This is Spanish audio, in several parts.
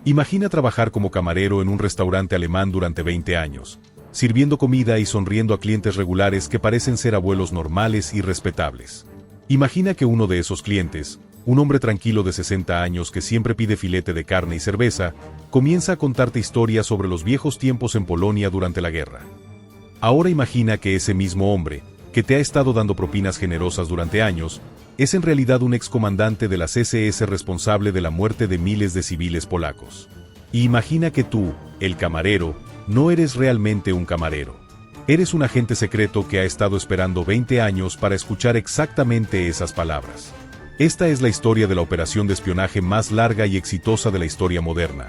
Imagina trabajar como camarero en un restaurante alemán durante 20 años, sirviendo comida y sonriendo a clientes regulares que parecen ser abuelos normales y respetables. Imagina que uno de esos clientes, un hombre tranquilo de 60 años que siempre pide filete de carne y cerveza, comienza a contarte historias sobre los viejos tiempos en Polonia durante la guerra. Ahora imagina que ese mismo hombre, que te ha estado dando propinas generosas durante años, es en realidad un excomandante de las SS responsable de la muerte de miles de civiles polacos. Y imagina que tú, el camarero, no eres realmente un camarero. Eres un agente secreto que ha estado esperando 20 años para escuchar exactamente esas palabras. Esta es la historia de la operación de espionaje más larga y exitosa de la historia moderna.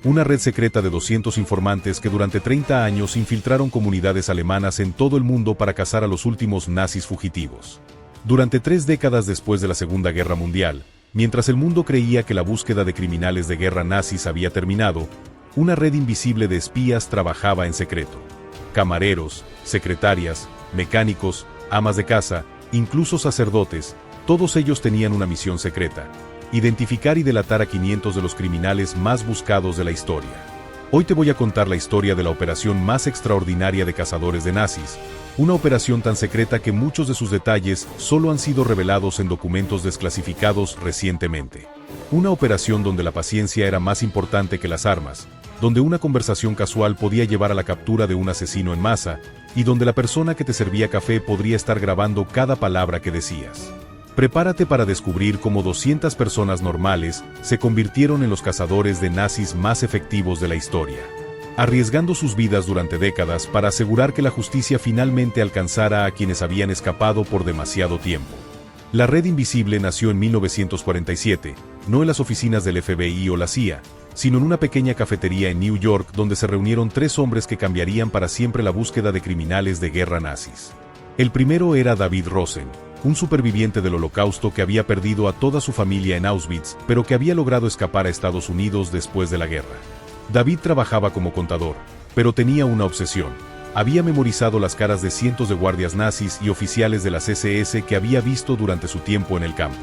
Una red secreta de 200 informantes que durante 30 años infiltraron comunidades alemanas en todo el mundo para cazar a los últimos nazis fugitivos. Durante 3 décadas después de la Segunda Guerra Mundial, mientras el mundo creía que la búsqueda de criminales de guerra nazis había terminado, una red invisible de espías trabajaba en secreto. Camareros, secretarias, mecánicos, amas de casa, incluso sacerdotes, todos ellos tenían una misión secreta: identificar y delatar a 500 de los criminales más buscados de la historia. Hoy te voy a contar la historia de la operación más extraordinaria de cazadores de nazis, una operación tan secreta que muchos de sus detalles solo han sido revelados en documentos desclasificados recientemente. Una operación donde la paciencia era más importante que las armas, donde una conversación casual podía llevar a la captura de un asesino en masa, y donde la persona que te servía café podría estar grabando cada palabra que decías. Prepárate para descubrir cómo 200 personas normales se convirtieron en los cazadores de nazis más efectivos de la historia, arriesgando sus vidas durante décadas para asegurar que la justicia finalmente alcanzara a quienes habían escapado por demasiado tiempo. La Red Invisible nació en 1947, no en las oficinas del FBI o la CIA, sino en una pequeña cafetería en New York donde se reunieron 3 hombres que cambiarían para siempre la búsqueda de criminales de guerra nazis. El primero era David Rosen, un superviviente del Holocausto que había perdido a toda su familia en Auschwitz, pero que había logrado escapar a Estados Unidos después de la guerra. David trabajaba como contador, pero tenía una obsesión. Había memorizado las caras de cientos de guardias nazis y oficiales de las SS que había visto durante su tiempo en el campo.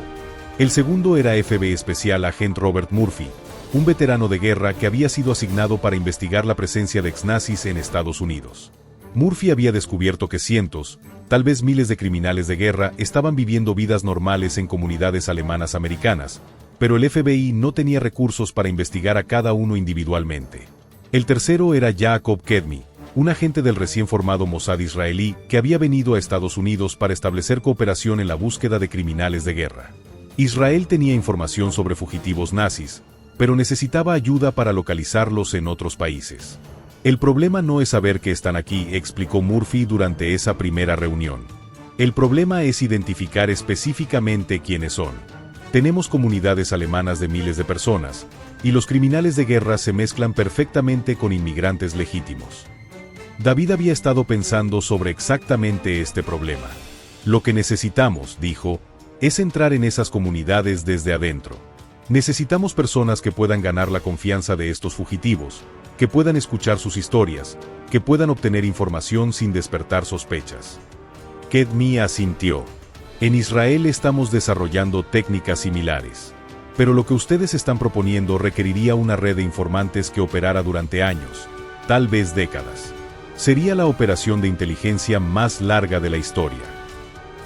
El segundo era FBI especial agente Robert Murphy, un veterano de guerra que había sido asignado para investigar la presencia de exnazis en Estados Unidos. Murphy había descubierto que cientos, tal vez miles de criminales de guerra estaban viviendo vidas normales en comunidades alemanas americanas, pero el FBI no tenía recursos para investigar a cada uno individualmente. El tercero era Jacob Kedmi, un agente del recién formado Mossad israelí que había venido a Estados Unidos para establecer cooperación en la búsqueda de criminales de guerra. Israel tenía información sobre fugitivos nazis, pero necesitaba ayuda para localizarlos en otros países. El problema no es saber que están aquí, explicó Murphy durante esa primera reunión. El problema es identificar específicamente quiénes son. Tenemos comunidades alemanas de miles de personas, y los criminales de guerra se mezclan perfectamente con inmigrantes legítimos. David había estado pensando sobre exactamente este problema. Lo que necesitamos, dijo, es entrar en esas comunidades desde adentro. Necesitamos personas que puedan ganar la confianza de estos fugitivos, que puedan escuchar sus historias, que puedan obtener información sin despertar sospechas. Kedmi asintió. En Israel estamos desarrollando técnicas similares. Pero lo que ustedes están proponiendo requeriría una red de informantes que operara durante años, tal vez décadas. Sería la operación de inteligencia más larga de la historia.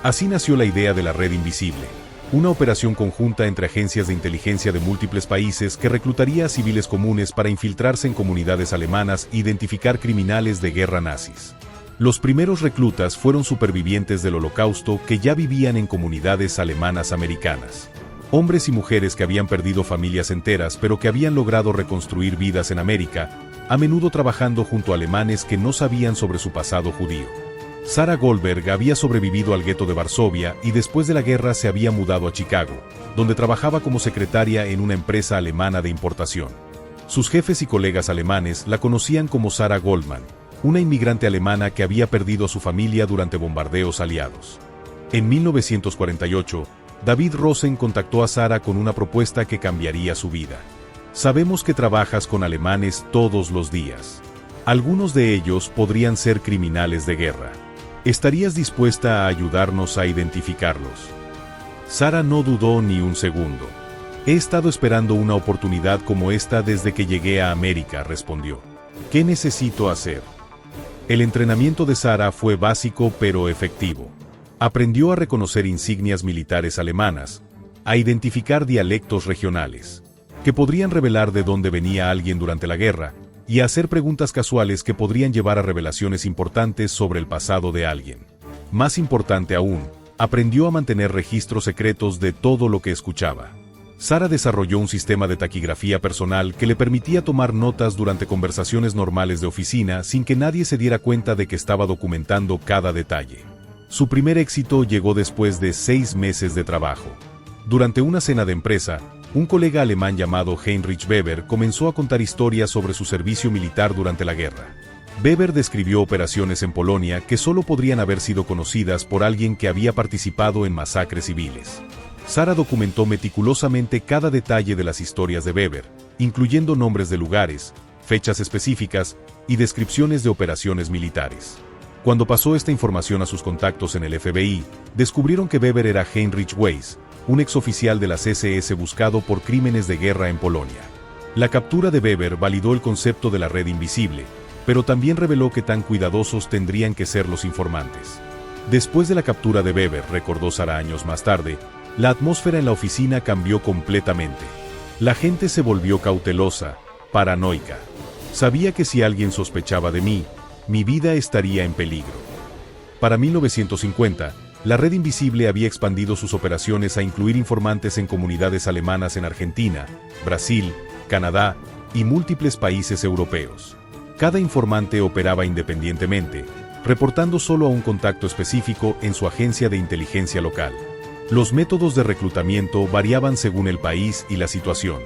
Así nació la idea de la Red Invisible, una operación conjunta entre agencias de inteligencia de múltiples países que reclutaría a civiles comunes para infiltrarse en comunidades alemanas e identificar criminales de guerra nazis. Los primeros reclutas fueron supervivientes del Holocausto que ya vivían en comunidades alemanas americanas. Hombres y mujeres que habían perdido familias enteras pero que habían logrado reconstruir vidas en América, a menudo trabajando junto a alemanes que no sabían sobre su pasado judío. Sarah Goldberg había sobrevivido al gueto de Varsovia y después de la guerra se había mudado a Chicago, donde trabajaba como secretaria en una empresa alemana de importación. Sus jefes y colegas alemanes la conocían como Sarah Goldman, una inmigrante alemana que había perdido a su familia durante bombardeos aliados. En 1948, David Rosen contactó a Sarah con una propuesta que cambiaría su vida. Sabemos que trabajas con alemanes todos los días. Algunos de ellos podrían ser criminales de guerra. ¿Estarías dispuesta a ayudarnos a identificarlos? Sarah no dudó ni un segundo. He estado esperando una oportunidad como esta desde que llegué a América, respondió. ¿Qué necesito hacer? El entrenamiento de Sara fue básico pero efectivo. Aprendió a reconocer insignias militares alemanas, a identificar dialectos regionales, que podrían revelar de dónde venía alguien durante la guerra, y a hacer preguntas casuales que podrían llevar a revelaciones importantes sobre el pasado de alguien. Más importante aún, aprendió a mantener registros secretos de todo lo que escuchaba. Sara desarrolló un sistema de taquigrafía personal que le permitía tomar notas durante conversaciones normales de oficina sin que nadie se diera cuenta de que estaba documentando cada detalle. Su primer éxito llegó después de 6 meses de trabajo. Durante una cena de empresa, un colega alemán llamado Heinrich Weber comenzó a contar historias sobre su servicio militar durante la guerra. Weber describió operaciones en Polonia que solo podrían haber sido conocidas por alguien que había participado en masacres civiles. Sara documentó meticulosamente cada detalle de las historias de Weber, incluyendo nombres de lugares, fechas específicas y descripciones de operaciones militares. Cuando pasó esta información a sus contactos en el FBI, descubrieron que Weber era Heinrich Weiss, un exoficial de las SS buscado por crímenes de guerra en Polonia. La captura de Weber validó el concepto de la red invisible, pero también reveló que tan cuidadosos tendrían que ser los informantes. Después de la captura de Weber, recordó Sara años más tarde, la atmósfera en la oficina cambió completamente. La gente se volvió cautelosa, paranoica. Sabía que si alguien sospechaba de mí, mi vida estaría en peligro. Para 1950, la red invisible había expandido sus operaciones a incluir informantes en comunidades alemanas en Argentina, Brasil, Canadá y múltiples países europeos. Cada informante operaba independientemente, reportando solo a un contacto específico en su agencia de inteligencia local. Los métodos de reclutamiento variaban según el país y la situación.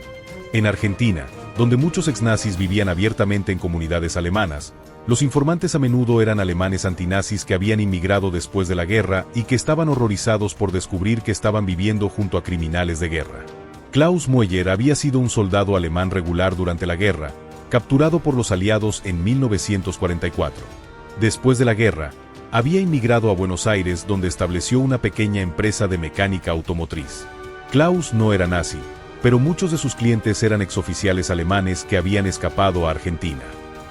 En Argentina, donde muchos exnazis vivían abiertamente en comunidades alemanas, los informantes a menudo eran alemanes antinazis que habían inmigrado después de la guerra y que estaban horrorizados por descubrir que estaban viviendo junto a criminales de guerra. Klaus Mueller había sido un soldado alemán regular durante la guerra, capturado por los aliados en 1944. Después de la guerra, había inmigrado a Buenos Aires, donde estableció una pequeña empresa de mecánica automotriz. Klaus no era nazi, pero muchos de sus clientes eran exoficiales alemanes que habían escapado a Argentina.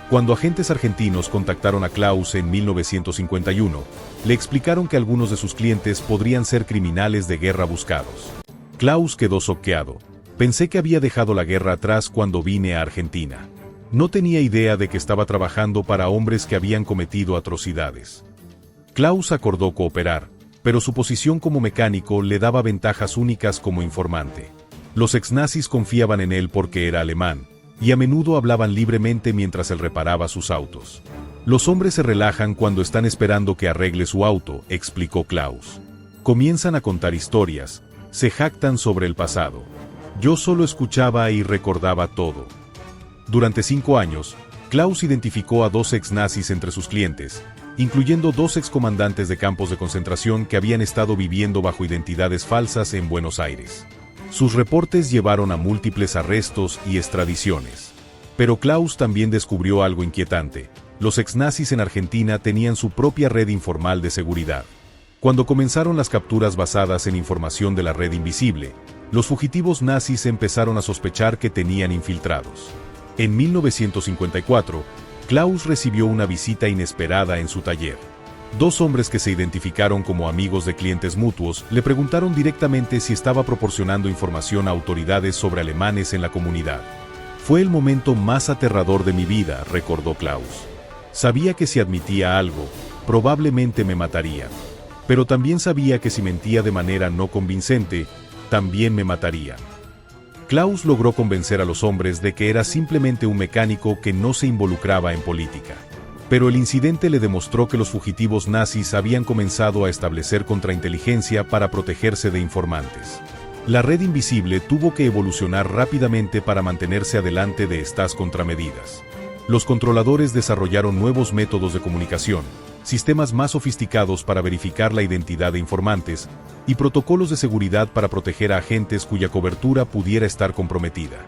Cuando agentes argentinos contactaron a Klaus en 1951, le explicaron que algunos de sus clientes podrían ser criminales de guerra buscados. Klaus quedó choqueado. Pensé que había dejado la guerra atrás cuando vine a Argentina. No tenía idea de que estaba trabajando para hombres que habían cometido atrocidades. Klaus acordó cooperar, pero su posición como mecánico le daba ventajas únicas como informante. Los exnazis confiaban en él porque era alemán, y a menudo hablaban libremente mientras él reparaba sus autos. Los hombres se relajan cuando están esperando que arregle su auto, explicó Klaus. Comienzan a contar historias, se jactan sobre el pasado. Yo solo escuchaba y recordaba todo. Durante 5 años, Klaus identificó a 2 exnazis entre sus clientes, incluyendo 2 excomandantes de campos de concentración que habían estado viviendo bajo identidades falsas en Buenos Aires. Sus reportes llevaron a múltiples arrestos y extradiciones. Pero Klaus también descubrió algo inquietante. Los exnazis en Argentina tenían su propia red informal de seguridad. Cuando comenzaron las capturas basadas en información de la red invisible, los fugitivos nazis empezaron a sospechar que tenían infiltrados. En 1954, Klaus recibió una visita inesperada en su taller. 2 hombres que se identificaron como amigos de clientes mutuos le preguntaron directamente si estaba proporcionando información a autoridades sobre alemanes en la comunidad. Fue el momento más aterrador de mi vida, recordó Klaus. Sabía que si admitía algo, probablemente me matarían. Pero también sabía que si mentía de manera no convincente, también me matarían. Klaus logró convencer a los hombres de que era simplemente un mecánico que no se involucraba en política. Pero el incidente le demostró que los fugitivos nazis habían comenzado a establecer contrainteligencia para protegerse de informantes. La red invisible tuvo que evolucionar rápidamente para mantenerse adelante de estas contramedidas. Los controladores desarrollaron nuevos métodos de comunicación, sistemas más sofisticados para verificar la identidad de informantes, y protocolos de seguridad para proteger a agentes cuya cobertura pudiera estar comprometida.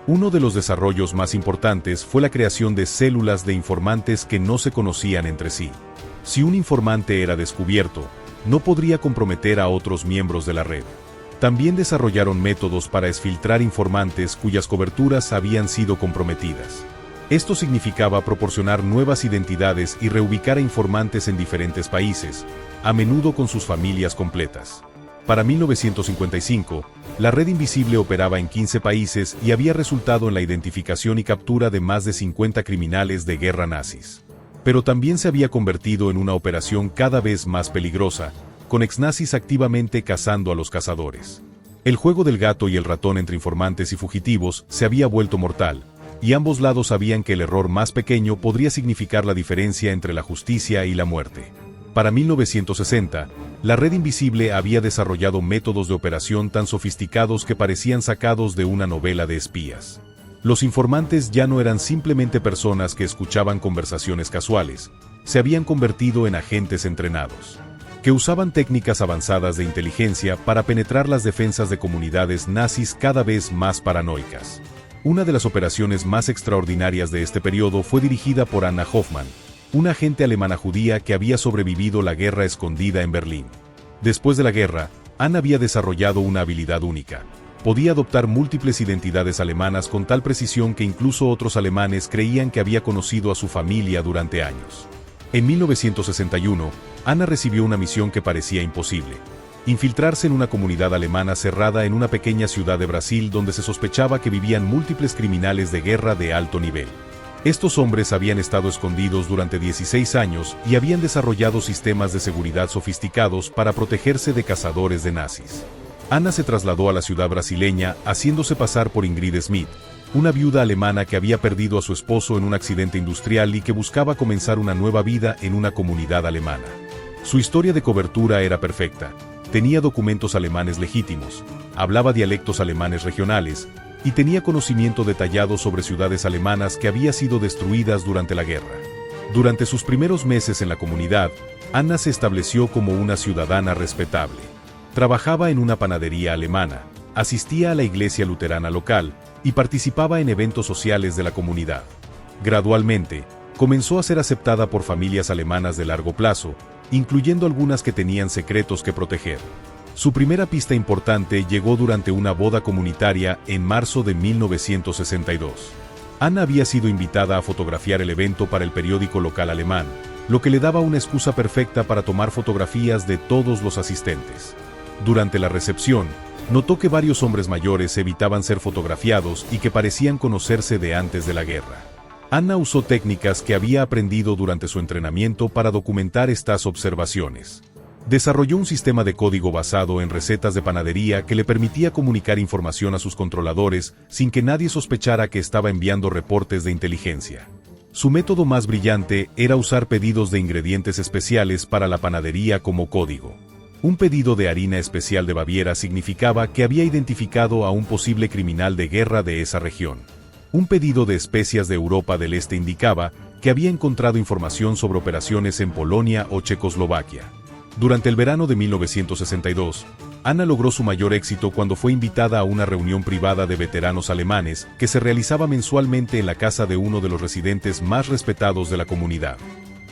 Uno de los desarrollos más importantes fue la creación de células de informantes que no se conocían entre sí. Si un informante era descubierto, no podría comprometer a otros miembros de la red. También desarrollaron métodos para exfiltrar informantes cuyas coberturas habían sido comprometidas. Esto significaba proporcionar nuevas identidades y reubicar a informantes en diferentes países, a menudo con sus familias completas. Para 1955, la red invisible operaba en 15 países y había resultado en la identificación y captura de más de 50 criminales de guerra nazis. Pero también se había convertido en una operación cada vez más peligrosa, con exnazis activamente cazando a los cazadores. El juego del gato y el ratón entre informantes y fugitivos se había vuelto mortal, y ambos lados sabían que el error más pequeño podría significar la diferencia entre la justicia y la muerte. Para 1960, la red invisible había desarrollado métodos de operación tan sofisticados que parecían sacados de una novela de espías. Los informantes ya no eran simplemente personas que escuchaban conversaciones casuales, se habían convertido en agentes entrenados, que usaban técnicas avanzadas de inteligencia para penetrar las defensas de comunidades nazis cada vez más paranoicas. Una de las operaciones más extraordinarias de este periodo fue dirigida por Anna Hoffman, una agente alemana judía que había sobrevivido la guerra escondida en Berlín. Después de la guerra, Anna había desarrollado una habilidad única. Podía adoptar múltiples identidades alemanas con tal precisión que incluso otros alemanes creían que había conocido a su familia durante años. En 1961, Anna recibió una misión que parecía imposible: infiltrarse en una comunidad alemana cerrada en una pequeña ciudad de Brasil donde se sospechaba que vivían múltiples criminales de guerra de alto nivel. Estos hombres habían estado escondidos durante 16 años y habían desarrollado sistemas de seguridad sofisticados para protegerse de cazadores de nazis. Anna se trasladó a la ciudad brasileña haciéndose pasar por Ingrid Smith, una viuda alemana que había perdido a su esposo en un accidente industrial y que buscaba comenzar una nueva vida en una comunidad alemana. Su historia de cobertura era perfecta. Tenía documentos alemanes legítimos, hablaba dialectos alemanes regionales, y tenía conocimiento detallado sobre ciudades alemanas que habían sido destruidas durante la guerra. Durante sus primeros meses en la comunidad, Anna se estableció como una ciudadana respetable. Trabajaba en una panadería alemana, asistía a la iglesia luterana local y participaba en eventos sociales de la comunidad. Gradualmente, comenzó a ser aceptada por familias alemanas de largo plazo, incluyendo algunas que tenían secretos que proteger. Su primera pista importante llegó durante una boda comunitaria en marzo de 1962. Anna había sido invitada a fotografiar el evento para el periódico local alemán, lo que le daba una excusa perfecta para tomar fotografías de todos los asistentes. Durante la recepción, notó que varios hombres mayores evitaban ser fotografiados y que parecían conocerse de antes de la guerra. Anna usó técnicas que había aprendido durante su entrenamiento para documentar estas observaciones. Desarrolló un sistema de código basado en recetas de panadería que le permitía comunicar información a sus controladores sin que nadie sospechara que estaba enviando reportes de inteligencia. Su método más brillante era usar pedidos de ingredientes especiales para la panadería como código. Un pedido de harina especial de Baviera significaba que había identificado a un posible criminal de guerra de esa región. Un pedido de especias de Europa del Este indicaba que había encontrado información sobre operaciones en Polonia o Checoslovaquia. Durante el verano de 1962, Anna logró su mayor éxito cuando fue invitada a una reunión privada de veteranos alemanes que se realizaba mensualmente en la casa de uno de los residentes más respetados de la comunidad.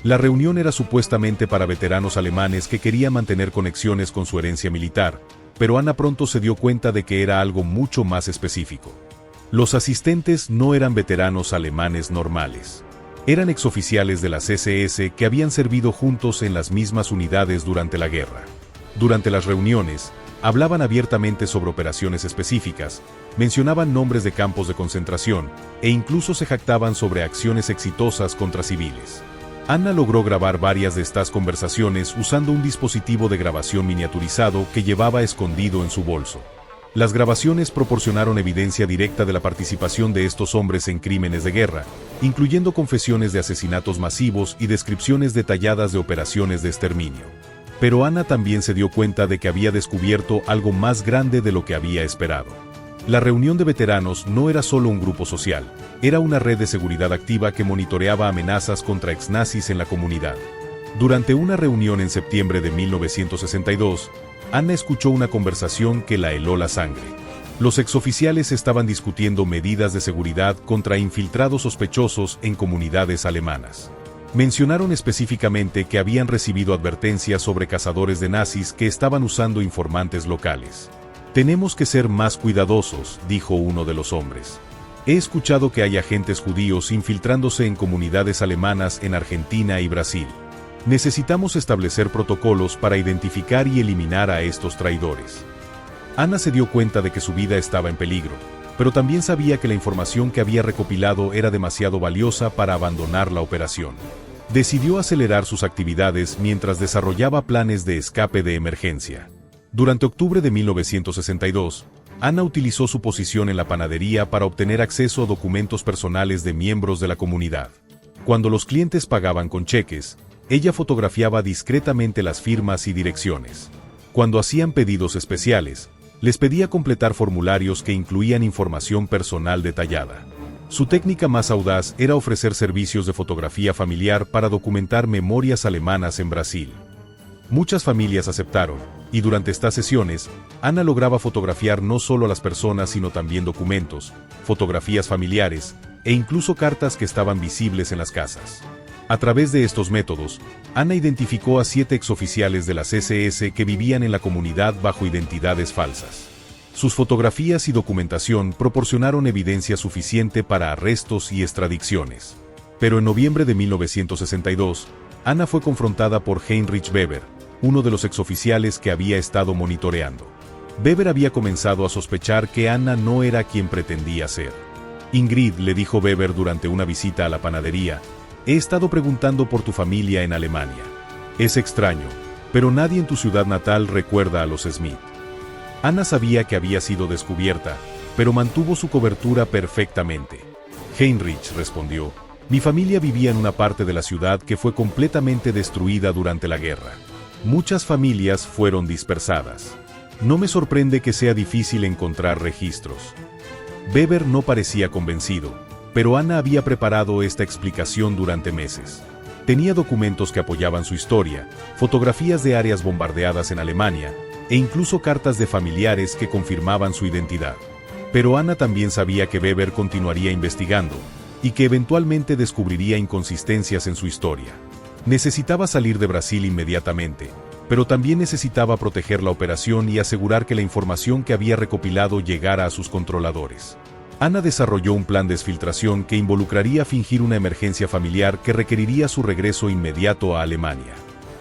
La reunión era supuestamente para veteranos alemanes que querían mantener conexiones con su herencia militar, pero Anna pronto se dio cuenta de que era algo mucho más específico. Los asistentes no eran veteranos alemanes normales. Eran exoficiales de las SS que habían servido juntos en las mismas unidades durante la guerra. Durante las reuniones, hablaban abiertamente sobre operaciones específicas, mencionaban nombres de campos de concentración, e incluso se jactaban sobre acciones exitosas contra civiles. Anna logró grabar varias de estas conversaciones usando un dispositivo de grabación miniaturizado que llevaba escondido en su bolso. Las grabaciones proporcionaron evidencia directa de la participación de estos hombres en crímenes de guerra, incluyendo confesiones de asesinatos masivos y descripciones detalladas de operaciones de exterminio. Pero Anna también se dio cuenta de que había descubierto algo más grande de lo que había esperado. La reunión de veteranos no era solo un grupo social, era una red de seguridad activa que monitoreaba amenazas contra exnazis en la comunidad. Durante una reunión en septiembre de 1962, Anna escuchó una conversación que la heló la sangre. Los exoficiales estaban discutiendo medidas de seguridad contra infiltrados sospechosos en comunidades alemanas. Mencionaron específicamente que habían recibido advertencias sobre cazadores de nazis que estaban usando informantes locales. Tenemos que ser más cuidadosos, dijo uno de los hombres. He escuchado que hay agentes judíos infiltrándose en comunidades alemanas en Argentina y Brasil. Necesitamos establecer protocolos para identificar y eliminar a estos traidores. Ana se dio cuenta de que su vida estaba en peligro, pero también sabía que la información que había recopilado era demasiado valiosa para abandonar la operación. Decidió acelerar sus actividades mientras desarrollaba planes de escape de emergencia. Durante octubre de 1962, Ana utilizó su posición en la panadería para obtener acceso a documentos personales de miembros de la comunidad. Cuando los clientes pagaban con cheques, ella fotografiaba discretamente las firmas y direcciones. Cuando hacían pedidos especiales, les pedía completar formularios que incluían información personal detallada. Su técnica más audaz era ofrecer servicios de fotografía familiar para documentar memorias alemanas en Brasil. Muchas familias aceptaron, y durante estas sesiones, Ana lograba fotografiar no solo a las personas sino también documentos, fotografías familiares, e incluso cartas que estaban visibles en las casas. A través de estos métodos, Ana identificó a 7 exoficiales de las SS que vivían en la comunidad bajo identidades falsas. Sus fotografías y documentación proporcionaron evidencia suficiente para arrestos y extradiciones. Pero en noviembre de 1962, Ana fue confrontada por Heinrich Weber, uno de los exoficiales que había estado monitoreando. Weber había comenzado a sospechar que Ana no era quien pretendía ser. Ingrid, le dijo Weber durante una visita a la panadería, he estado preguntando por tu familia en Alemania. Es extraño, pero nadie en tu ciudad natal recuerda a los Smith. Ana sabía que había sido descubierta, pero mantuvo su cobertura perfectamente. Heinrich respondió, mi familia vivía en una parte de la ciudad que fue completamente destruida durante la guerra. Muchas familias fueron dispersadas. No me sorprende que sea difícil encontrar registros. Weber no parecía convencido, pero Ana había preparado esta explicación durante meses. Tenía documentos que apoyaban su historia, fotografías de áreas bombardeadas en Alemania, e incluso cartas de familiares que confirmaban su identidad. Pero Ana también sabía que Weber continuaría investigando, y que eventualmente descubriría inconsistencias en su historia. Necesitaba salir de Brasil inmediatamente, pero también necesitaba proteger la operación y asegurar que la información que había recopilado llegara a sus controladores. Ana desarrolló un plan de exfiltración que involucraría fingir una emergencia familiar que requeriría su regreso inmediato a Alemania.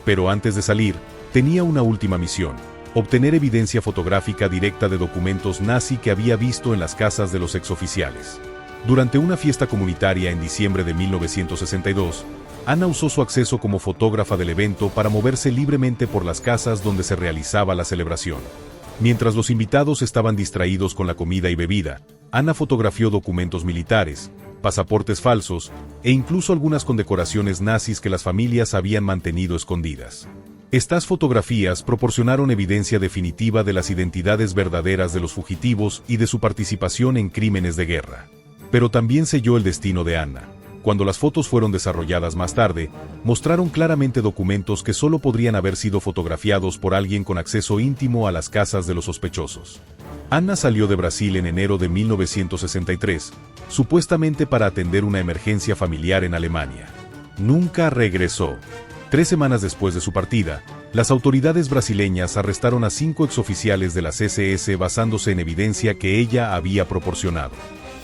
Pero antes de salir, tenía una última misión: obtener evidencia fotográfica directa de documentos nazi que había visto en las casas de los exoficiales. Durante una fiesta comunitaria en diciembre de 1962, Ana usó su acceso como fotógrafa del evento para moverse libremente por las casas donde se realizaba la celebración. Mientras los invitados estaban distraídos con la comida y bebida, Ana fotografió documentos militares, pasaportes falsos, e incluso algunas condecoraciones nazis que las familias habían mantenido escondidas. Estas fotografías proporcionaron evidencia definitiva de las identidades verdaderas de los fugitivos y de su participación en crímenes de guerra. Pero también selló el destino de Ana. Cuando las fotos fueron desarrolladas más tarde, mostraron claramente documentos que solo podrían haber sido fotografiados por alguien con acceso íntimo a las casas de los sospechosos. Ana salió de Brasil en enero de 1963, supuestamente para atender una emergencia familiar en Alemania. Nunca regresó. 3 semanas después de su partida, las autoridades brasileñas arrestaron a 5 exoficiales de las SS basándose en evidencia que ella había proporcionado.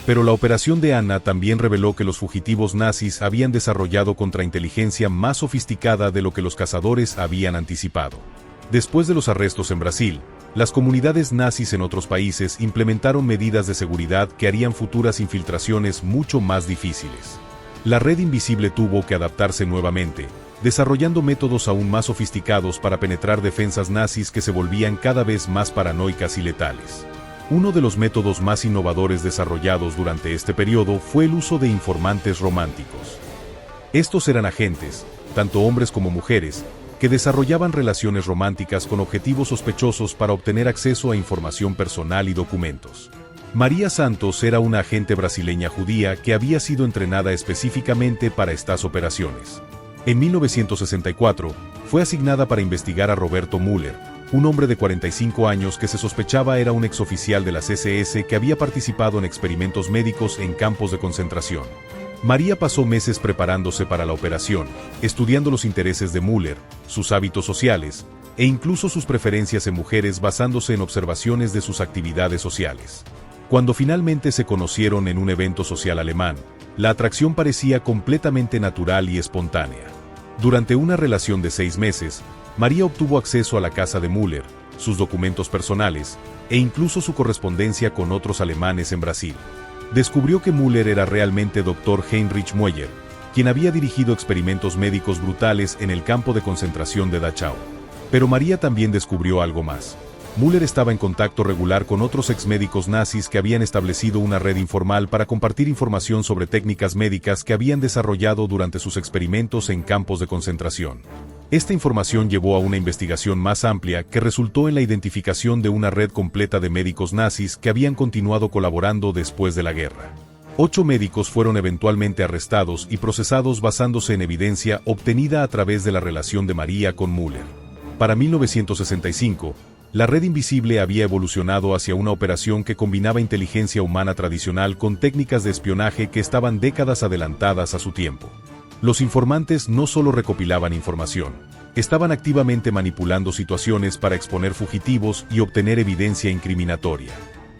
Pero la operación de Ana también reveló que los fugitivos nazis habían desarrollado contrainteligencia más sofisticada de lo que los cazadores habían anticipado. Después de los arrestos en Brasil, las comunidades nazis en otros países implementaron medidas de seguridad que harían futuras infiltraciones mucho más difíciles. La red invisible tuvo que adaptarse nuevamente, desarrollando métodos aún más sofisticados para penetrar defensas nazis que se volvían cada vez más paranoicas y letales. Uno de los métodos más innovadores desarrollados durante este periodo fue el uso de informantes románticos. Estos eran agentes, tanto hombres como mujeres, que desarrollaban relaciones románticas con objetivos sospechosos para obtener acceso a información personal y documentos. María Santos era una agente brasileña judía que había sido entrenada específicamente para estas operaciones. En 1964, fue asignada para investigar a Roberto Müller, un hombre de 45 años que se sospechaba era un exoficial de las SS que había participado en experimentos médicos en campos de concentración. María pasó meses preparándose para la operación, estudiando los intereses de Müller, sus hábitos sociales, e incluso sus preferencias en mujeres basándose en observaciones de sus actividades sociales. Cuando finalmente se conocieron en un evento social alemán, la atracción parecía completamente natural y espontánea. Durante una relación de 6 meses, María obtuvo acceso a la casa de Müller, sus documentos personales, e incluso su correspondencia con otros alemanes en Brasil. Descubrió que Müller era realmente Dr. Heinrich Müller, quien había dirigido experimentos médicos brutales en el campo de concentración de Dachau. Pero María también descubrió algo más. Müller estaba en contacto regular con otros exmédicos nazis que habían establecido una red informal para compartir información sobre técnicas médicas que habían desarrollado durante sus experimentos en campos de concentración. Esta información llevó a una investigación más amplia que resultó en la identificación de una red completa de médicos nazis que habían continuado colaborando después de la guerra. 8 médicos fueron eventualmente arrestados y procesados basándose en evidencia obtenida a través de la relación de María con Müller. Para 1965, la red invisible había evolucionado hacia una operación que combinaba inteligencia humana tradicional con técnicas de espionaje que estaban décadas adelantadas a su tiempo. Los informantes no solo recopilaban información, estaban activamente manipulando situaciones para exponer fugitivos y obtener evidencia incriminatoria.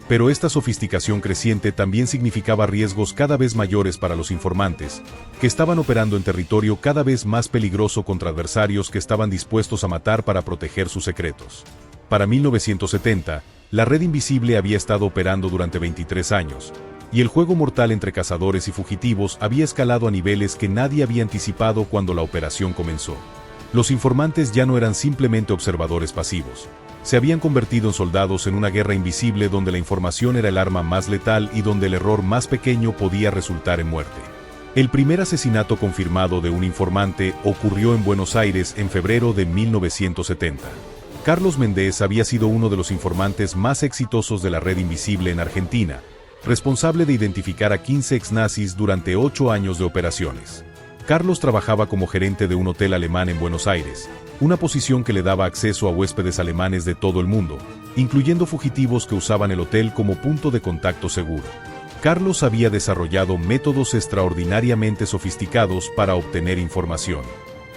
Pero esta sofisticación creciente también significaba riesgos cada vez mayores para los informantes, que estaban operando en territorio cada vez más peligroso contra adversarios que estaban dispuestos a matar para proteger sus secretos. Para 1970, la red invisible había estado operando durante 23 años, y el juego mortal entre cazadores y fugitivos había escalado a niveles que nadie había anticipado cuando la operación comenzó. Los informantes ya no eran simplemente observadores pasivos. Se habían convertido en soldados en una guerra invisible donde la información era el arma más letal y donde el error más pequeño podía resultar en muerte. El primer asesinato confirmado de un informante ocurrió en Buenos Aires en febrero de 1970. Carlos Méndez había sido uno de los informantes más exitosos de la red invisible en Argentina, responsable de identificar a 15 ex-nazis durante 8 años de operaciones. Carlos trabajaba como gerente de un hotel alemán en Buenos Aires, una posición que le daba acceso a huéspedes alemanes de todo el mundo, incluyendo fugitivos que usaban el hotel como punto de contacto seguro. Carlos había desarrollado métodos extraordinariamente sofisticados para obtener información.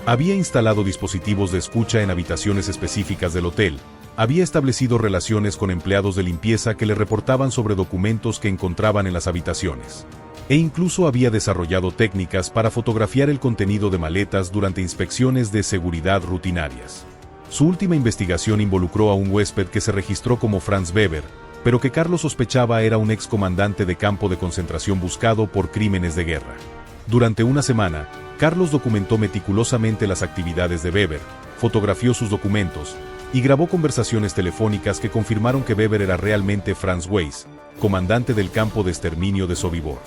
Había instalado dispositivos de escucha en habitaciones específicas del hotel, había establecido relaciones con empleados de limpieza que le reportaban sobre documentos que encontraban en las habitaciones. E incluso había desarrollado técnicas para fotografiar el contenido de maletas durante inspecciones de seguridad rutinarias. Su última investigación involucró a un huésped que se registró como Franz Weber, pero que Carlos sospechaba era un excomandante de campo de concentración buscado por crímenes de guerra. Durante una semana, Carlos documentó meticulosamente las actividades de Weber, fotografió sus documentos, y grabó conversaciones telefónicas que confirmaron que Weber era realmente Franz Weiss, comandante del campo de exterminio de Sobibor.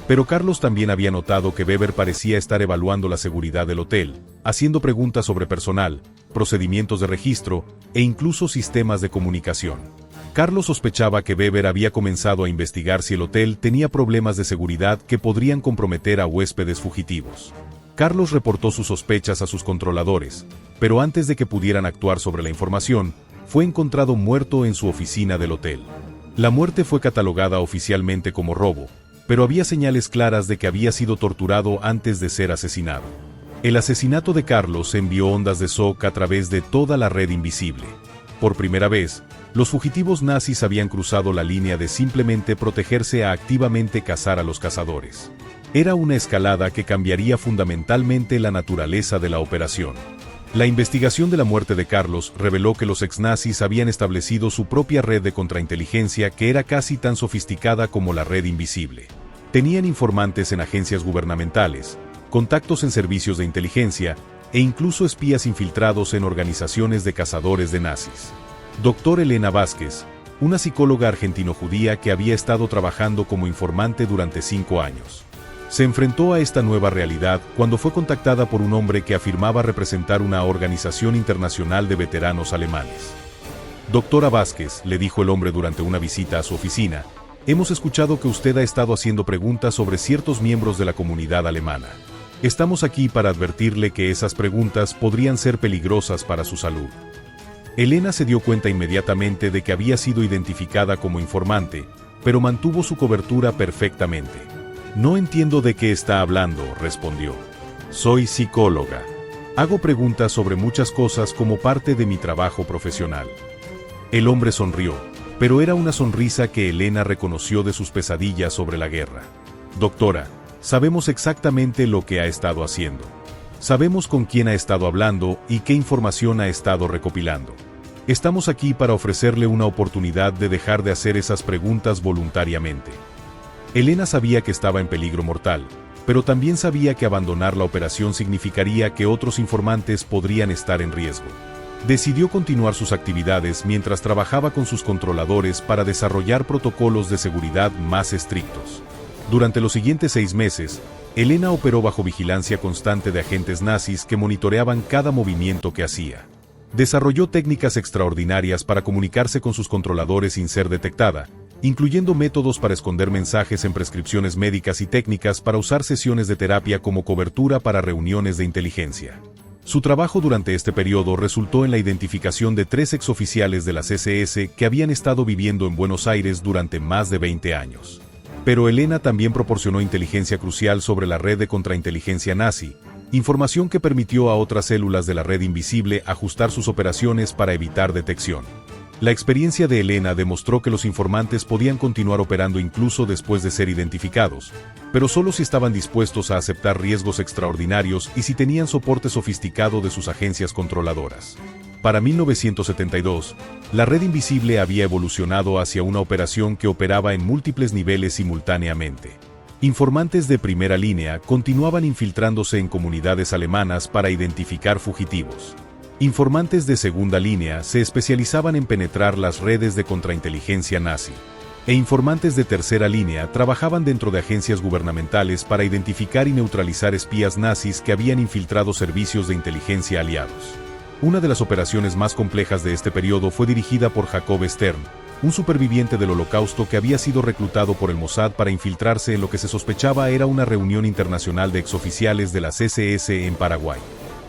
Pero Carlos también había notado que Weber parecía estar evaluando la seguridad del hotel, haciendo preguntas sobre personal, procedimientos de registro e incluso sistemas de comunicación. Carlos sospechaba que Weber había comenzado a investigar si el hotel tenía problemas de seguridad que podrían comprometer a huéspedes fugitivos. Carlos reportó sus sospechas a sus controladores, pero antes de que pudieran actuar sobre la información, fue encontrado muerto en su oficina del hotel. La muerte fue catalogada oficialmente como robo, pero había señales claras de que había sido torturado antes de ser asesinado. El asesinato de Carlos envió ondas de shock a través de toda la red invisible. Por primera vez, los fugitivos nazis habían cruzado la línea de simplemente protegerse a activamente cazar a los cazadores. Era una escalada que cambiaría fundamentalmente la naturaleza de la operación. La investigación de la muerte de Carlos reveló que los ex-nazis habían establecido su propia red de contrainteligencia que era casi tan sofisticada como la red invisible. Tenían informantes en agencias gubernamentales, contactos en servicios de inteligencia e incluso espías infiltrados en organizaciones de cazadores de nazis. Dr. Elena Vázquez, una psicóloga argentino-judía que había estado trabajando como informante durante 5 años. Se enfrentó a esta nueva realidad cuando fue contactada por un hombre que afirmaba representar una organización internacional de veteranos alemanes. Doctora Vázquez, le dijo el hombre durante una visita a su oficina, hemos escuchado que usted ha estado haciendo preguntas sobre ciertos miembros de la comunidad alemana. Estamos aquí para advertirle que esas preguntas podrían ser peligrosas para su salud. Elena se dio cuenta inmediatamente de que había sido identificada como informante, pero mantuvo su cobertura perfectamente. No entiendo de qué está hablando, respondió. Soy psicóloga. Hago preguntas sobre muchas cosas como parte de mi trabajo profesional. El hombre sonrió, pero era una sonrisa que Elena reconoció de sus pesadillas sobre la guerra. Doctora, sabemos exactamente lo que ha estado haciendo. Sabemos con quién ha estado hablando y qué información ha estado recopilando. Estamos aquí para ofrecerle una oportunidad de dejar de hacer esas preguntas voluntariamente. Elena sabía que estaba en peligro mortal, pero también sabía que abandonar la operación significaría que otros informantes podrían estar en riesgo. Decidió continuar sus actividades mientras trabajaba con sus controladores para desarrollar protocolos de seguridad más estrictos. Durante los siguientes 6 meses, Elena operó bajo vigilancia constante de agentes nazis que monitoreaban cada movimiento que hacía. Desarrolló técnicas extraordinarias para comunicarse con sus controladores sin ser detectada, incluyendo métodos para esconder mensajes en prescripciones médicas y técnicas para usar sesiones de terapia como cobertura para reuniones de inteligencia. Su trabajo durante este periodo resultó en la identificación de 3 exoficiales de las SS que habían estado viviendo en Buenos Aires durante más de 20 años. Pero Elena también proporcionó inteligencia crucial sobre la red de contrainteligencia nazi, información que permitió a otras células de la red invisible ajustar sus operaciones para evitar detección. La experiencia de Elena demostró que los informantes podían continuar operando incluso después de ser identificados, pero solo si estaban dispuestos a aceptar riesgos extraordinarios y si tenían soporte sofisticado de sus agencias controladoras. Para 1972, la red invisible había evolucionado hacia una operación que operaba en múltiples niveles simultáneamente. Informantes de primera línea continuaban infiltrándose en comunidades alemanas para identificar fugitivos. Informantes de segunda línea se especializaban en penetrar las redes de contrainteligencia nazi. E informantes de tercera línea trabajaban dentro de agencias gubernamentales para identificar y neutralizar espías nazis que habían infiltrado servicios de inteligencia aliados. Una de las operaciones más complejas de este periodo fue dirigida por Jacob Stern, un superviviente del Holocausto que había sido reclutado por el Mossad para infiltrarse en lo que se sospechaba era una reunión internacional de exoficiales de las SS en Paraguay.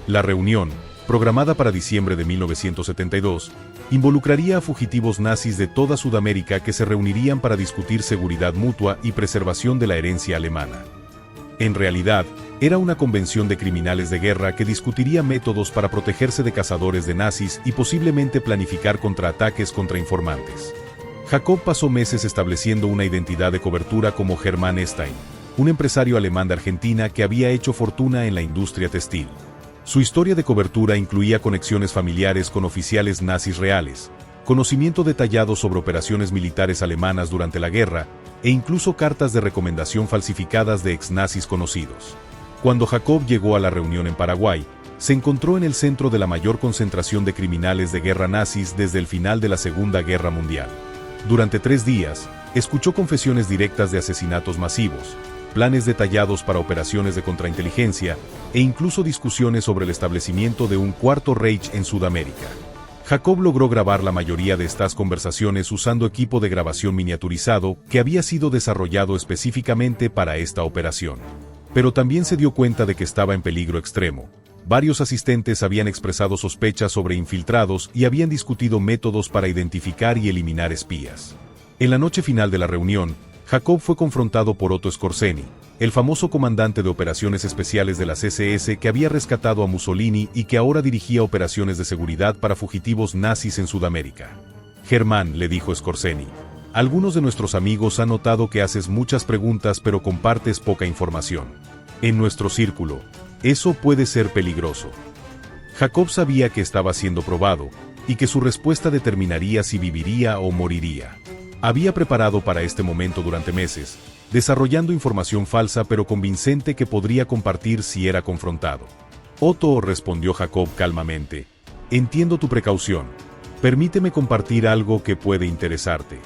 La reunión, programada para diciembre de 1972, involucraría a fugitivos nazis de toda Sudamérica que se reunirían para discutir seguridad mutua y preservación de la herencia alemana. En realidad, era una convención de criminales de guerra que discutiría métodos para protegerse de cazadores de nazis y posiblemente planificar contraataques contra informantes. Jacob pasó meses estableciendo una identidad de cobertura como Hermann Stein, un empresario alemán de Argentina que había hecho fortuna en la industria textil. Su historia de cobertura incluía conexiones familiares con oficiales nazis reales, conocimiento detallado sobre operaciones militares alemanas durante la guerra, e incluso cartas de recomendación falsificadas de ex-nazis conocidos. Cuando Jacob llegó a la reunión en Paraguay, se encontró en el centro de la mayor concentración de criminales de guerra nazis desde el final de la Segunda Guerra Mundial. Durante 3 días, escuchó confesiones directas de asesinatos masivos, planes detallados para operaciones de contrainteligencia, e incluso discusiones sobre el establecimiento de un cuarto Reich en Sudamérica. Jacob logró grabar la mayoría de estas conversaciones usando equipo de grabación miniaturizado que había sido desarrollado específicamente para esta operación. Pero también se dio cuenta de que estaba en peligro extremo. Varios asistentes habían expresado sospechas sobre infiltrados y habían discutido métodos para identificar y eliminar espías. En la noche final de la reunión, Jacob fue confrontado por Otto Skorzeny, el famoso comandante de operaciones especiales de las SS que había rescatado a Mussolini y que ahora dirigía operaciones de seguridad para fugitivos nazis en Sudamérica. Germán, le dijo Skorzeny, algunos de nuestros amigos han notado que haces muchas preguntas pero compartes poca información. En nuestro círculo, eso puede ser peligroso. Jacob sabía que estaba siendo probado, y que su respuesta determinaría si viviría o moriría. Había preparado para este momento durante meses, desarrollando información falsa pero convincente que podría compartir si era confrontado. Otto, respondió Jacob calmamente, entiendo tu precaución. Permíteme compartir algo que puede interesarte.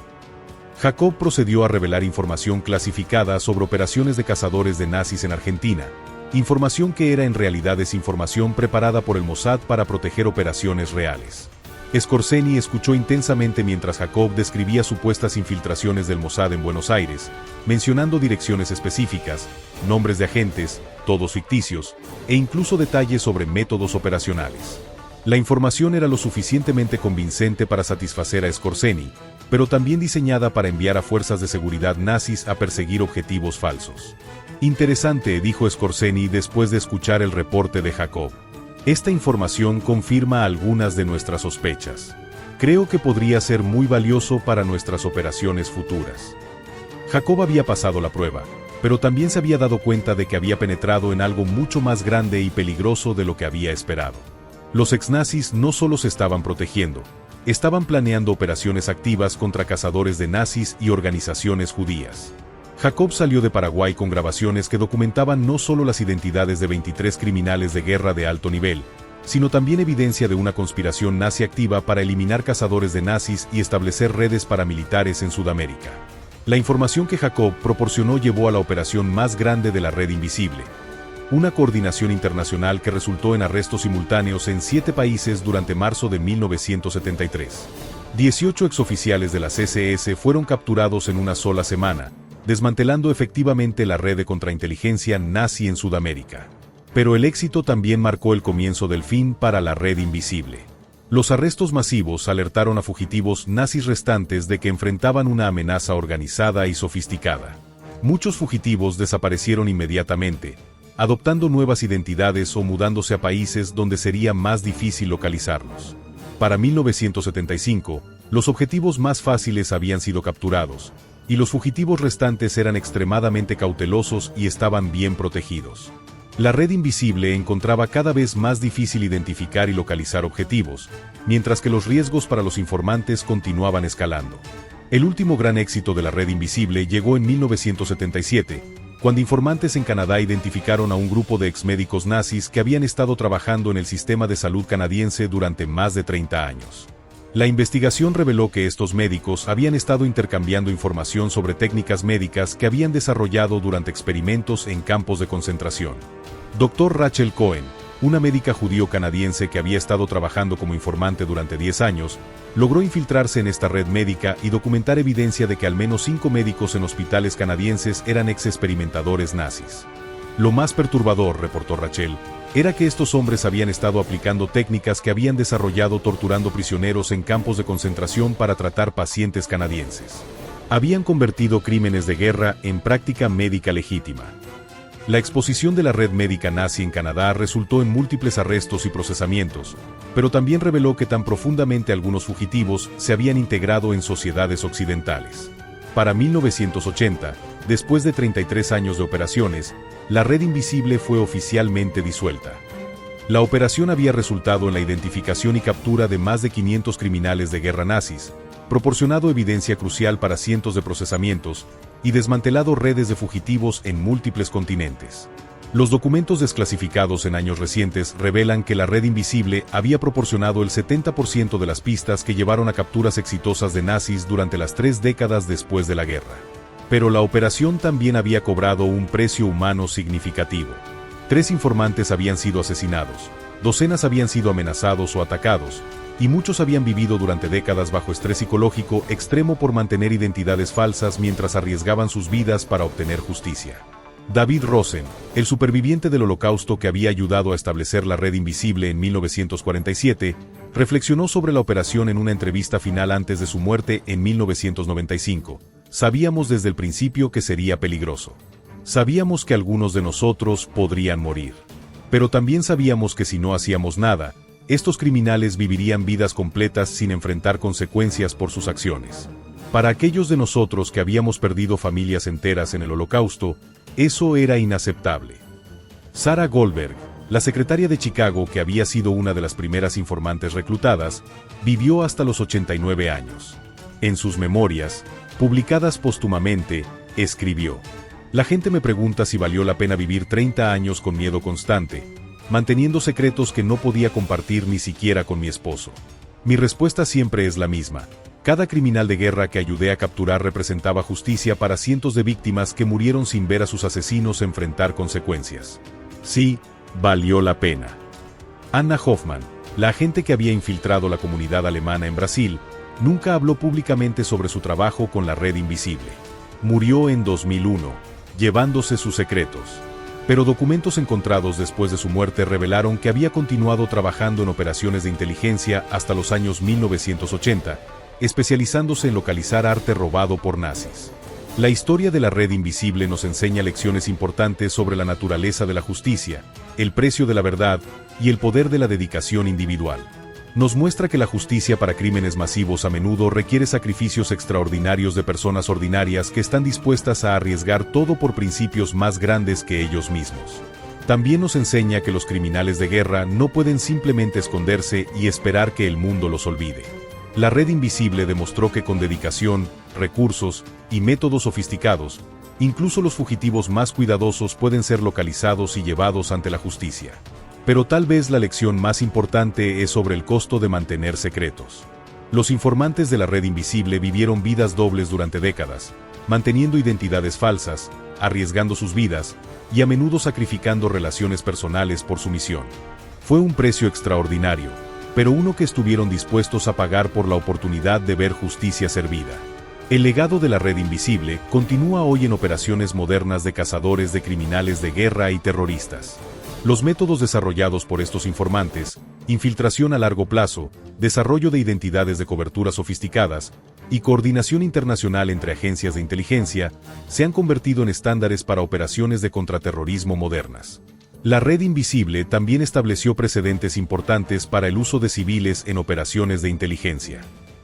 Jacob procedió a revelar información clasificada sobre operaciones de cazadores de nazis en Argentina, información que era en realidad desinformación preparada por el Mossad para proteger operaciones reales. Skorzeny escuchó intensamente mientras Jacob describía supuestas infiltraciones del Mossad en Buenos Aires, mencionando direcciones específicas, nombres de agentes, todos ficticios, e incluso detalles sobre métodos operacionales. La información era lo suficientemente convincente para satisfacer a Skorzeny, pero también diseñada para enviar a fuerzas de seguridad nazis a perseguir objetivos falsos. Interesante, dijo Skorzeny después de escuchar el reporte de Jacob. Esta información confirma algunas de nuestras sospechas. Creo que podría ser muy valioso para nuestras operaciones futuras. Jacob había pasado la prueba, pero también se había dado cuenta de que había penetrado en algo mucho más grande y peligroso de lo que había esperado. Los exnazis no solo se estaban protegiendo, estaban planeando operaciones activas contra cazadores de nazis y organizaciones judías. Jacob salió de Paraguay con grabaciones que documentaban no solo las identidades de 23 criminales de guerra de alto nivel, sino también evidencia de una conspiración nazi activa para eliminar cazadores de nazis y establecer redes paramilitares en Sudamérica. La información que Jacob proporcionó llevó a la operación más grande de la Red Invisible, una coordinación internacional que resultó en arrestos simultáneos en 7 países durante marzo de 1973. 18 exoficiales de la CSS fueron capturados en una sola semana, desmantelando efectivamente la red de contrainteligencia nazi en Sudamérica. Pero el éxito también marcó el comienzo del fin para la Red Invisible. Los arrestos masivos alertaron a fugitivos nazis restantes de que enfrentaban una amenaza organizada y sofisticada. Muchos fugitivos desaparecieron inmediatamente, adoptando nuevas identidades o mudándose a países donde sería más difícil localizarlos. Para 1975, los objetivos más fáciles habían sido capturados, y los fugitivos restantes eran extremadamente cautelosos y estaban bien protegidos. La Red Invisible encontraba cada vez más difícil identificar y localizar objetivos, mientras que los riesgos para los informantes continuaban escalando. El último gran éxito de la Red Invisible llegó en 1977, cuando informantes en Canadá identificaron a un grupo de exmédicos nazis que habían estado trabajando en el sistema de salud canadiense durante más de 30 años. La investigación reveló que estos médicos habían estado intercambiando información sobre técnicas médicas que habían desarrollado durante experimentos en campos de concentración. Dr. Rachel Cohen, una médica judío-canadiense que había estado trabajando como informante durante 10 años, logró infiltrarse en esta red médica y documentar evidencia de que al menos 5 médicos en hospitales canadienses eran ex-experimentadores nazis. Lo más perturbador, reportó Rachel, era que estos hombres habían estado aplicando técnicas que habían desarrollado torturando prisioneros en campos de concentración para tratar pacientes canadienses. Habían convertido crímenes de guerra en práctica médica legítima. La exposición de la red médica nazi en Canadá resultó en múltiples arrestos y procesamientos, pero también reveló que tan profundamente algunos fugitivos se habían integrado en sociedades occidentales. Para 1980, después de 33 años de operaciones, la Red Invisible fue oficialmente disuelta. La operación había resultado en la identificación y captura de más de 500 criminales de guerra nazis, proporcionado evidencia crucial para cientos de procesamientos, y desmantelado redes de fugitivos en múltiples continentes. Los documentos desclasificados en años recientes revelan que la Red Invisible había proporcionado el 70% de las pistas que llevaron a capturas exitosas de nazis durante las 3 décadas después de la guerra. Pero la operación también había cobrado un precio humano significativo. 3 informantes habían sido asesinados, docenas habían sido amenazados o atacados, y muchos habían vivido durante décadas bajo estrés psicológico extremo por mantener identidades falsas mientras arriesgaban sus vidas para obtener justicia. David Rosen, el superviviente del Holocausto que había ayudado a establecer la Red Invisible en 1947, reflexionó sobre la operación en una entrevista final antes de su muerte en 1995. Sabíamos desde el principio que sería peligroso. Sabíamos que algunos de nosotros podrían morir. Pero también sabíamos que si no hacíamos nada, estos criminales vivirían vidas completas sin enfrentar consecuencias por sus acciones. Para aquellos de nosotros que habíamos perdido familias enteras en el Holocausto, eso era inaceptable. Sarah Goldberg, la secretaria de Chicago que había sido una de las primeras informantes reclutadas, vivió hasta los 89 años. En sus memorias, publicadas póstumamente, escribió: "La gente me pregunta si valió la pena vivir 30 años con miedo constante, manteniendo secretos que no podía compartir ni siquiera con mi esposo. Mi respuesta siempre es la misma. Cada criminal de guerra que ayudé a capturar representaba justicia para cientos de víctimas que murieron sin ver a sus asesinos enfrentar consecuencias. Sí, valió la pena". Anna Hoffman, la agente que había infiltrado la comunidad alemana en Brasil, nunca habló públicamente sobre su trabajo con la Red Invisible. Murió en 2001, llevándose sus secretos. Pero documentos encontrados después de su muerte revelaron que había continuado trabajando en operaciones de inteligencia hasta los años 1980, especializándose en localizar arte robado por nazis. La historia de la Red Invisible nos enseña lecciones importantes sobre la naturaleza de la justicia, el precio de la verdad y el poder de la dedicación individual. Nos muestra que la justicia para crímenes masivos a menudo requiere sacrificios extraordinarios de personas ordinarias que están dispuestas a arriesgar todo por principios más grandes que ellos mismos. También nos enseña que los criminales de guerra no pueden simplemente esconderse y esperar que el mundo los olvide. La Red Invisible demostró que con dedicación, recursos y métodos sofisticados, incluso los fugitivos más cuidadosos pueden ser localizados y llevados ante la justicia. Pero tal vez la lección más importante es sobre el costo de mantener secretos. Los informantes de la Red Invisible vivieron vidas dobles durante décadas, manteniendo identidades falsas, arriesgando sus vidas y a menudo sacrificando relaciones personales por su misión. Fue un precio extraordinario, pero uno que estuvieron dispuestos a pagar por la oportunidad de ver justicia servida. El legado de la Red Invisible continúa hoy en operaciones modernas de cazadores de criminales de guerra y terroristas. Los métodos desarrollados por estos informantes, infiltración a largo plazo, desarrollo de identidades de cobertura sofisticadas y coordinación internacional entre agencias de inteligencia, se han convertido en estándares para operaciones de contraterrorismo modernas. La Red Invisible también estableció precedentes importantes para el uso de civiles en operaciones de inteligencia.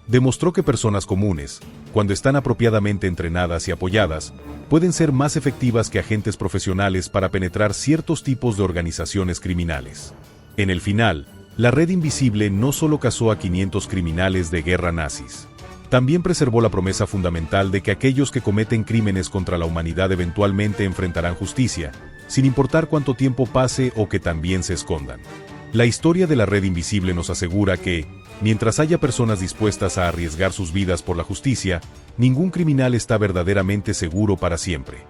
Demostró que personas comunes, cuando están apropiadamente entrenadas y apoyadas, pueden ser más efectivas que agentes profesionales para penetrar ciertos tipos de organizaciones criminales. En el final, la Red Invisible no solo cazó a 500 criminales de guerra nazis, también preservó la promesa fundamental de que aquellos que cometen crímenes contra la humanidad eventualmente enfrentarán justicia, sin importar cuánto tiempo pase o que también se escondan. La historia de la Red Invisible nos asegura que, mientras haya personas dispuestas a arriesgar sus vidas por la justicia, ningún criminal está verdaderamente seguro para siempre.